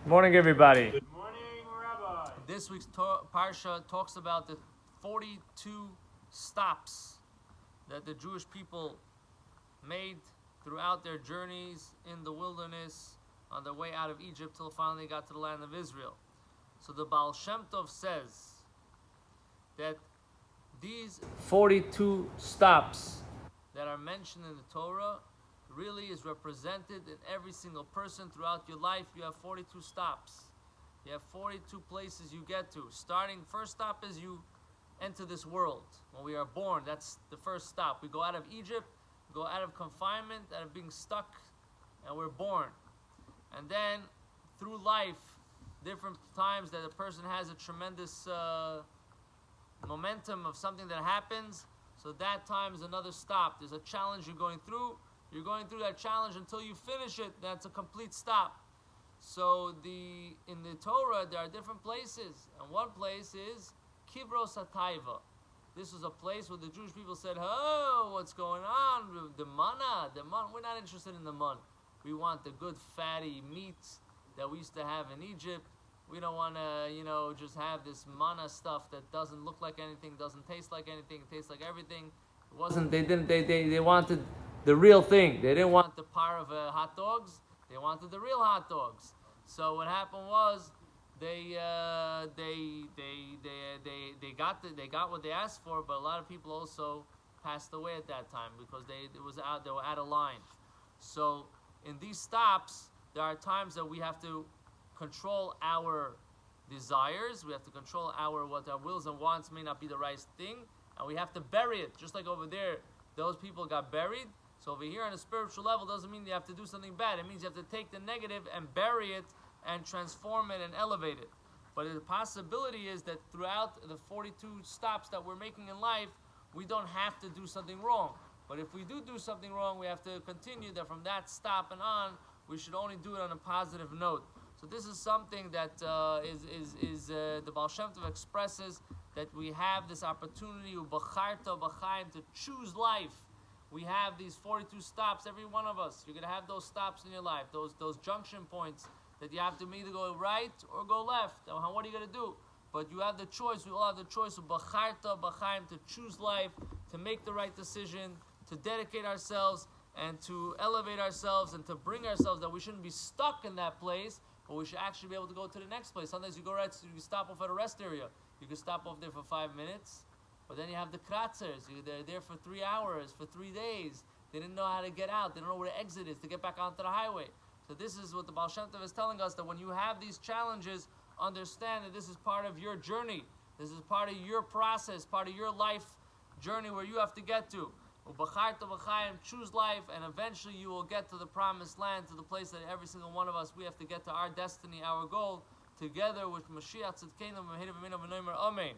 Morning, everybody. Good morning, Rabbi. This week's Parsha talks about the 42 stops that the Jewish people made throughout their journeys in the wilderness on their way out of Egypt till finally they got to the land of Israel. So the Baal Shem Tov says that these 42 stops that are mentioned in the Torah really is represented in every single person throughout your life. You have 42 stops. You have 42 places you get to. First stop is you enter this world. When we are born, that's the first stop. We go out of Egypt, go out of confinement, out of being stuck, and we're born. And then through life, different times that a person has a tremendous momentum of something that happens. So that time is another stop. There's a challenge you're going through. You're going through that challenge until you finish it. That's a complete stop. So in the Torah, there are different places. And one place is Kivros HaTaiva. This was a place where the Jewish people said, oh, what's going on? The manna. We're not interested in the manna. We want the good fatty meats that we used to have in Egypt. We don't want to, just have this manna stuff that doesn't look like anything, doesn't taste like anything, it tastes like everything. It wasn't. They wanted the real thing. They didn't want the par of hot dogs. They wanted the real hot dogs. So what happened was they got what they asked for, but a lot of people also passed away at that time because they were out of line. So in these stops, there are times that we have to control our desires. We have to control what our wills and wants may not be the right thing, and we have to bury it. Just like over there, those people got buried. So over here on a spiritual level doesn't mean you have to do something bad. It means you have to take the negative and bury it and transform it and elevate it. But the possibility is that throughout the 42 stops that we're making in life, we don't have to do something wrong. But if we do something wrong, we have to continue that from that stop and on, we should only do it on a positive note. So this is something that the Baal Shem Tov expresses, that we have this opportunity to choose life. We have these 42 stops, every one of us. You're going to have those stops in your life, those junction points that you have to either go right or go left. And what are you going to do? But you have the choice. We all have the choice of to choose life, to make the right decision, to dedicate ourselves and to elevate ourselves and to bring ourselves, that we shouldn't be stuck in that place, but we should actually be able to go to the next place. Sometimes you go right, you stop off at a rest area. You can stop off there for 5 minutes. But then you have the kratzers. They're there for 3 hours, for 3 days. They didn't know how to get out. They don't know where the exit is to get back onto the highway. So this is what the Baal Shem Tov is telling us, that when you have these challenges, understand that this is part of your journey. This is part of your process, part of your life journey where you have to get to. Choose life, and eventually you will get to the promised land, to the place that every single one of us, we have to get to our destiny, our goal, together with Mashiach Tzidkenu. Amen.